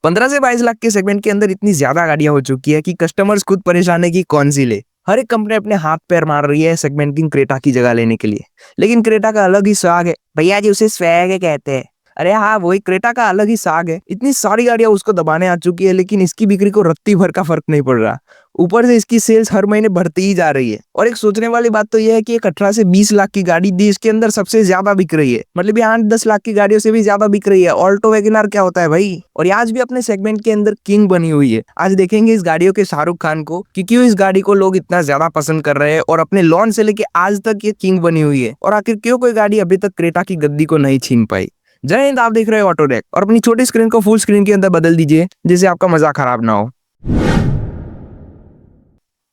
15 से 22 लाख के सेगमेंट के अंदर इतनी ज्यादा गाड़ियां हो चुकी है कि कस्टमर्स खुद परेशान है कि कौन सी ले। हर एक कंपनी अपने हाथ पैर मार रही है सेगमेंटिंग क्रेटा की जगह लेने के लिए, लेकिन क्रेटा का अलग ही स्वाग है भैया जी, उसे स्वैग कहते हैं। अरे हाँ, वही क्रेटा का अलग ही साग है। इतनी सारी गाड़ियां उसको दबाने आ चुकी है, लेकिन इसकी बिक्री को रत्ती भर का फर्क नहीं पड़ रहा। ऊपर से इसकी सेल्स हर महीने बढ़ती ही जा रही है। और एक सोचने वाली बात तो यह है कि एक 18 से 20 लाख की गाड़ी देश के अंदर सबसे ज्यादा बिक रही है, मतलब ये 8-10 लाख की गाड़ियों से भी ज्यादा बिक रही है। ऑल्टो वैगनआर क्या होता है भाई, और ये आज भी अपने सेगमेंट के अंदर किंग बनी हुई है। आज देखेंगे इस गाड़ियों के शाहरुख खान को कि क्यों इस गाड़ी को लोग इतना ज्यादा पसंद कर रहे हैं, और अपने लॉन्च से लेके आज तक ये किंग बनी हुई है। और आखिर क्यों कोई गाड़ी अभी तक क्रेटा की गद्दी को नहीं छीन पाई। जय हिंद, आप देख रहे हो ऑटोडेक, और अपनी छोटी स्क्रीन को फुल स्क्रीन के अंदर बदल दीजिए जिससे आपका मजाक खराब ना हो।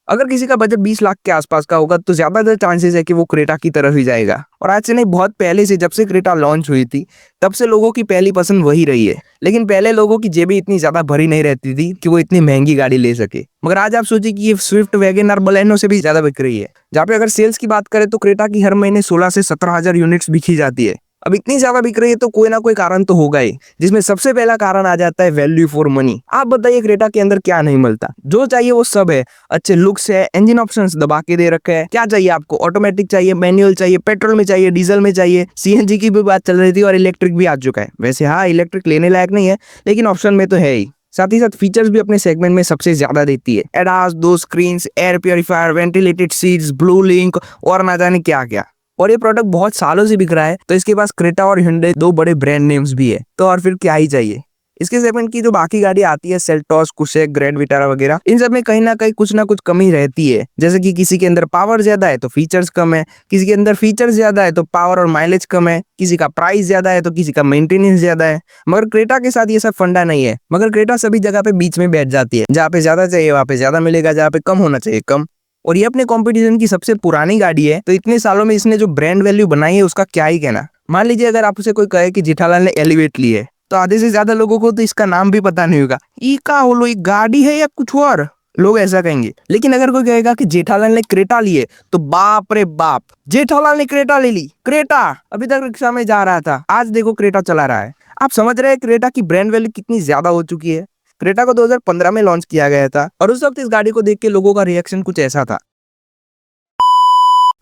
अगर किसी का बजट 20 लाख के आसपास का होगा तो ज्यादातर चांसेस है कि वो क्रेटा की तरफ ही जाएगा। और आज से नहीं, बहुत पहले से, जब से क्रेटा लॉन्च हुई थी तब से लोगों की पहली पसंद वही रही है। लेकिन पहले लोगों की जेबें इतनी ज्यादा भरी नहीं रहती थी कि वो इतनी महंगी गाड़ी ले सके। मगर आज आप सोचिए कि ये स्विफ्ट वैगनआर बलेनो से भी ज्यादा बिक रही है। जहाँ पे अगर सेल्स की बात करें तो क्रेटा की हर महीने 16 से 17 हजार यूनिट्स बिकी जाती है। अब इतनी ज्यादा बिक रही है तो कोई ना कोई कारण तो होगा ही, जिसमें सबसे पहला कारण आ जाता है वैल्यू फॉर मनी। आप बताइए क्रेटा के अंदर क्या नहीं मिलता, जो चाहिए वो सब है। अच्छे लुक्स है, इंजन ऑप्शंस दबा के दे रखे हैं। क्या चाहिए आपको, ऑटोमेटिक चाहिए, मैनुअल चाहिए, पेट्रोल में चाहिए, डीजल में चाहिए, सीएनजी की भी बात चल रही थी और इलेक्ट्रिक भी आ चुका है। वैसे हाँ, इलेक्ट्रिक लेने लायक नहीं है, लेकिन ऑप्शन में तो है ही। साथ ही साथ फीचर्स भी अपने सेगमेंट में सबसे ज्यादा देती है। ADAS, 2 screens, air purifier, ventilated seats, blue link और ना जाने क्या क्या। और ये प्रोडक्ट बहुत सालों से बिक रहा है, तो इसके पास क्रेटा और hyundai 2 बड़े ब्रांड नेम्स भी है, तो और फिर क्या ही चाहिए। इसके सेगमेंट की जो बाकी गाड़ी आती है, सेल्टोस, कुशेक, ग्रैंड विटारा वगैरह, इन सब में कहीं ना कुछ कमी रहती है। जैसे कि किसी के अंदर पावर ज्यादा है तो फीचर्स कम है, किसी के अंदर फीचर्स ज्यादा है तो पावर और माइलेज कम है, किसी का प्राइस ज्यादा है तो किसी का मेंटेनेंस ज्यादा है। मगर क्रेटा के साथ ये सब फंडा नहीं है। मगर क्रेटा सभी जगह पे बीच में बैठ जाती है, जहाँ पे ज्यादा चाहिए वहाँ पे ज्यादा मिलेगा, जहाँ पे कम होना चाहिए कम। और ये अपने कंपटीशन की सबसे पुरानी गाड़ी है, तो इतने सालों में इसने जो ब्रांड वैल्यू बनाई है उसका क्या ही कहना। मान लीजिए अगर आपसे कोई कहे कि जेठालाल ने एलिवेट ली है, तो आधे से ज्यादा लोगों को तो इसका नाम भी पता नहीं होगा। ई का होलो, एक गाड़ी है या कुछ और, लोग ऐसा कहेंगे। लेकिन अगर कोई कहेगा कि जेठालाल ने क्रेटा ली है, तो बाप रे बाप, जेठालाल ने क्रेटा ले ली। क्रेटा अभी तक रिक्शा में जा रहा था, आज देखो क्रेटा चला रहा है। आप समझ रहे हैं क्रेटा की ब्रांड वैल्यू कितनी ज्यादा हो चुकी है। क्रेटा को 2015 में लॉन्च किया गया था, और उस वक्त इस गाड़ी को देख के लोगों का रिएक्शन कुछ ऐसा था।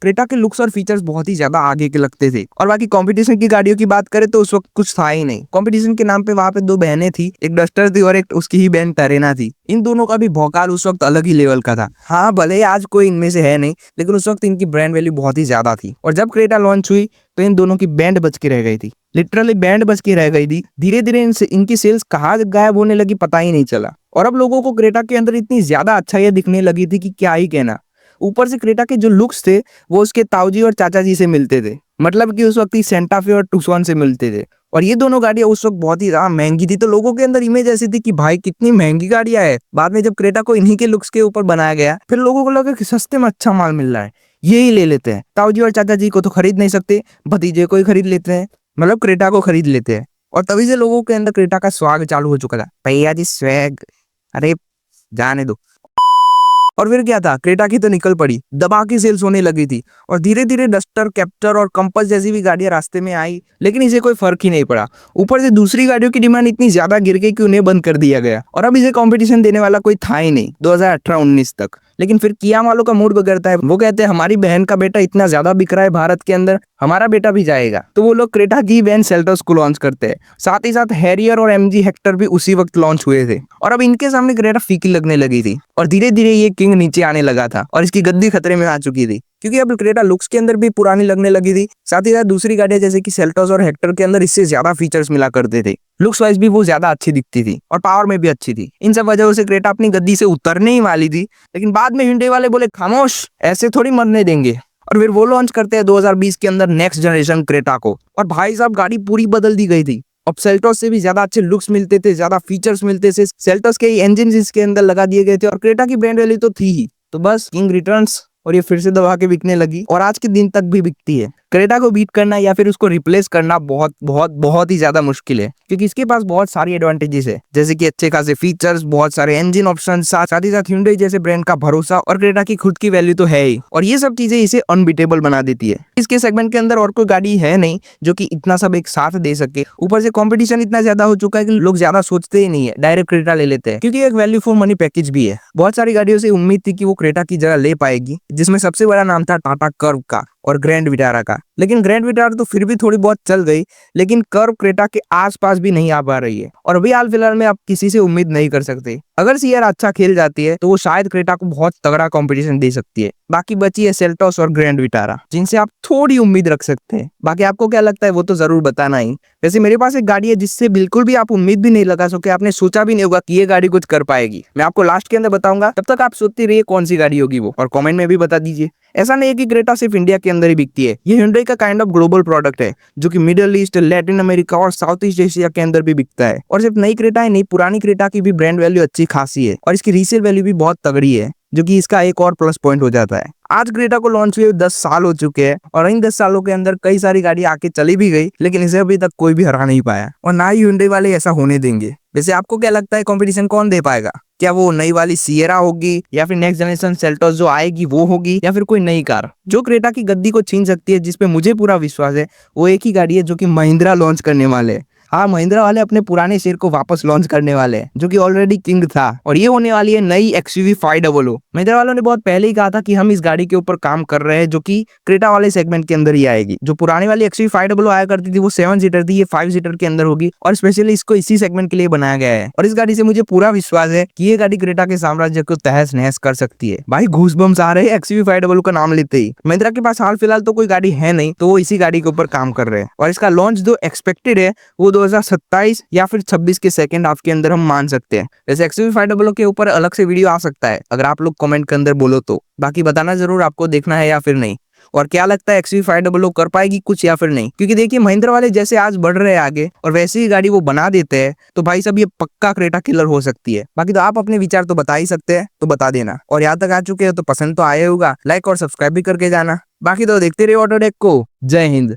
क्रेटा के लुक्स और फीचर्स बहुत ही ज्यादा आगे के लगते थे। और बाकी कंपटीशन की गाड़ियों की बात करें तो उस वक्त कुछ था ही नहीं। कंपटीशन के नाम पे वहां पे 2 बहनें थी, एक डस्टर थी और एक उसकी ही बहन टरेना थी। इन दोनों का भी भौकाल उस वक्त अलग ही लेवल का था। हाँ, भले ही आज कोई इनमें से है नहीं, लेकिन उस वक्त इनकी ब्रांड वैल्यू बहुत ही ज्यादा थी। और जब क्रेटा लॉन्च हुई तो इन दोनों की बैंड बच के रह गई थी, लिटरली बैंड बच के रह गई थी। धीरे धीरे इनकी सेल्स कहाँ गायब होने लगी पता ही नहीं चला। और अब लोगों को क्रेटा के अंदर इतनी ज्यादा अच्छाइयां दिखने लगी थी कि क्या ही कहना। ऊपर से क्रेटा के जो लुक्स थे वो उसके ताऊजी और चाचा जी से मिलते थे, मतलब कि उस वक्त ही सेंटा फे और टुक्सॉन से मिलते थे। और ये दोनों गाड़ियां उस वक्त बहुत ही ज्यादा महंगी थी, तो लोगों के अंदर इमेज ऐसी थी कि भाई कितनी महंगी गाड़ियां है। बाद में जब क्रेटा को इन्हीं के लुक्स के ऊपर बनाया गया, फिर लोगों को लगा कि सस्ते में अच्छा माल मिल रहा है, यही ले लेते हैं। ताऊजी और चाचा जी को तो खरीद नहीं सकते, भतीजे को ही खरीद लेते हैं, मतलब क्रेटा को खरीद लेते हैं। और तभी से लोगों के अंदर क्रेटा का स्वाग चालू हो चुका था। भैया जी स्वैग, अरे जाने दो। और फिर क्या था, क्रेटा की तो निकल पड़ी, दबा की सेल्स होने लगी थी। और धीरे धीरे डस्टर, कैप्टर और कंपास जैसी भी गाड़ियां रास्ते में आई, लेकिन इसे कोई फर्क ही नहीं पड़ा। ऊपर से दूसरी गाड़ियों की डिमांड इतनी ज्यादा गिर गई कि उन्हें बंद कर दिया गया, और अब इसे कंपटीशन देने वाला कोई था ही नहीं 2018-19 तक। लेकिन फिर किया वालों का मूड बिगड़ता है, वो कहते हैं हमारी बहन का बेटा इतना ज्यादा बिक रहा है भारत के अंदर, हमारा बेटा भी जाएगा। तो वो लोग क्रेटा की बहन सेल्टोस को लॉन्च करते हैं। साथ ही साथ हैरियर और एमजी हेक्टर भी उसी वक्त लॉन्च हुए थे। और अब इनके सामने क्रेटा फीकी लगने लगी थी, और धीरे धीरे ये किंग नीचे आने लगा था, और इसकी गद्दी खतरे में आ चुकी थी। क्योंकि अब क्रेटा लुक्स के अंदर भी पुरानी लगने लगी थी। साथ ही साथ दूसरी गाड़ियां जैसे कि सेल्टोस और हेक्टर के अंदर इससे ज्यादा फीचर्स मिला करते थे। लुक्स वाइज भी वो ज्यादा अच्छी दिखती थी, और पावर में भी अच्छी थी। इन सब वजहों से क्रेटा अपनी गद्दी से उतरने ही वाली थी, लेकिन बाद में hyundai वाले बोले खामोश, ऐसे थोड़ी मरने देंगे। और फिर वो लॉन्च करते हैं 2020 के अंदर नेक्स्ट जनरेशन क्रेटा को। और भाई साहब, गाड़ी पूरी बदल दी गई थी। अब सेल्टोस से भी ज्यादा अच्छे लुक्स मिलते थे, ज्यादा फीचर्स मिलते थे। सेल्टोस के इंजन इसके अंदर लगा दिए गए थे, और क्रेटा की ब्रांड वैल्यू तो थी ही। तो बस किंग रिटर्न्स, और ये फिर से दबा के बिकने लगी, और आज के दिन तक भी बिकती है। क्रेटा को बीट करना या फिर उसको रिप्लेस करना बहुत बहुत बहुत ही ज्यादा मुश्किल है, क्योंकि इसके पास बहुत सारी एडवांटेजेस है, जैसे कि अच्छे खासे फीचर्स, बहुत सारे इंजन ऑप्शन, साथ ही साथ Hyundai जैसे ब्रांड का भरोसा और क्रेटा की खुद की वैल्यू तो है ही, और ये सब चीजें इसे अनबीटेबल बना देती है। इसके सेगमेंट के अंदर और कोई गाड़ी है नहीं जो कि इतना सब एक साथ दे सके। ऊपर से कंपटीशन इतना ज्यादा हो चुका है कि लोग ज्यादा सोचते ही नहीं है, डायरेक्ट क्रेटा ले लेते हैं, क्योंकि एक वैल्यू फॉर मनी पैकेज भी है। बहुत सारी गाड़ियों से उम्मीद थी कि वो क्रेटा की जगह ले पाएगी, जिसमें सबसे बड़ा नाम था टाटा कर्व का और ग्रैंड विटारा का। लेकिन ग्रैंड विटारा तो फिर भी थोड़ी बहुत चल गई, लेकिन कर्व क्रेटा के आसपास भी नहीं आ पा रही है, और अभी हाल फिलहाल में आप किसी से उम्मीद नहीं कर सकते। अगर सीआर अच्छा खेल जाती है तो वो शायद क्रेटा को बहुत तगड़ा कंपटीशन दे सकती है। बाकी बची है सेल्टोस और ग्रैंड विटारा, जिनसे आप थोड़ी उम्मीद रख सकते हैं। बाकी आपको क्या लगता है वो तो जरूर बताना ही। वैसे मेरे पास एक गाड़ी है जिससे बिल्कुल भी आप उम्मीद भी नहीं लगा सके, आपने सोचा भी नहीं होगा कि ये गाड़ी कुछ कर पाएगी। मैं आपको लास्ट के अंदर बताऊंगा, तब तक आप सोचते रहिए कौन सी गाड़ी होगी वो, और कमेंट में भी बता दीजिए। ऐसा नहीं है कि क्रेटा सिर्फ इंडिया के अंदर ही बिकती है, ये Hyundai का काइंड ऑफ ग्लोबल प्रोडक्ट है, जो कि मिडिल ईस्ट, लैटिन अमेरिका और साउथ ईस्ट एशिया के अंदर भी बिकता है। और सिर्फ नई क्रेटा है नहीं, पुरानी क्रेटा की भी ब्रांड वैल्यू अच्छी खासी है, और इसकी रीसेल वैल्यू भी बहुत तगड़ी है, जो कि इसका एक और प्लस पॉइंट हो जाता है। आज क्रेटा को लॉन्च हुए 10 साल हो चुके हैं, और इन 10 सालों के अंदर कई सारी गाड़ी आके चली भी गई, लेकिन इसे अभी तक कोई भी हरा नहीं पाया, और ना ही Hyundai वाले ऐसा होने देंगे। वैसे आपको क्या लगता है कंपटीशन कौन दे पाएगा? क्या वो नई वाली सिएरा होगी, या फिर नेक्स्ट जनरेशन सेल्टोस जो आएगी वो होगी, या फिर कोई नई कार जो क्रेटा की गद्दी को छीन सकती है? जिसपे मुझे पूरा विश्वास है वो एक ही गाड़ी है जो कि महिंद्रा लॉन्च करने वाले हैं। हाँ, महिंद्रा वाले अपने पुराने शेर को वापस लॉन्च करने वाले हैं, जो कि ऑलरेडी किंग था, और ये होने वाली है नई XUV 500। महिंद्रा वालों ने बहुत पहले ही कहा था कि हम इस गाड़ी के ऊपर काम कर रहे हैं, जो कि क्रेटा वाले सेगमेंट के अंदर ही आएगी। जो पुरानी वाली XUV 500 आया करती थी वो 7 सीटर थी, ये 5 सीटर के अंदर होगी, और स्पेशली इसको इसी सेगमेंट के लिए बनाया गया है। और इस गाड़ी से मुझे पूरा विश्वास है कि ये गाड़ी क्रेटा के साम्राज्य को तहस नहस कर सकती है। भाई घूसबम्स आ रहे हैं XUV 500 का नाम लेते ही। महिंद्रा के पास हाल फिलहाल तो कोई गाड़ी है नहीं, तो वो इसी गाड़ी के ऊपर काम कर रहे हैं, और इसका लॉन्च जो एक्सपेक्टेड है वो 2027 या फिर 26 के सेकंड हाफ के अंदर हम मान सकते हैं। वैसे XUV 500 के ऊपर अलग से वीडियो आ सकता है, अगर आप लोग कमेंट के अंदर बोलो तो। बाकी बताना जरूर आपको देखना है या फिर नहीं, और क्या लगता है XUV 500 कर पाएगी कुछ या फिर नहीं? क्योंकि देखिए महिंद्रा वाले जैसे आज बढ़ रहे हैं आगे, और वैसे ही गाड़ी वो बना देते हैं, तो भाई सब ये पक्का क्रेटा किलर हो सकती है। बाकी तो आप अपने विचार तो बता ही सकते हैं, तो बता देना। और यहाँ तक आ चुके हो तो पसंद तो आया होगा, लाइक और सब्सक्राइब भी करके जाना। बाकी तो देखते रहिए ऑटोडेक को। जय हिंद।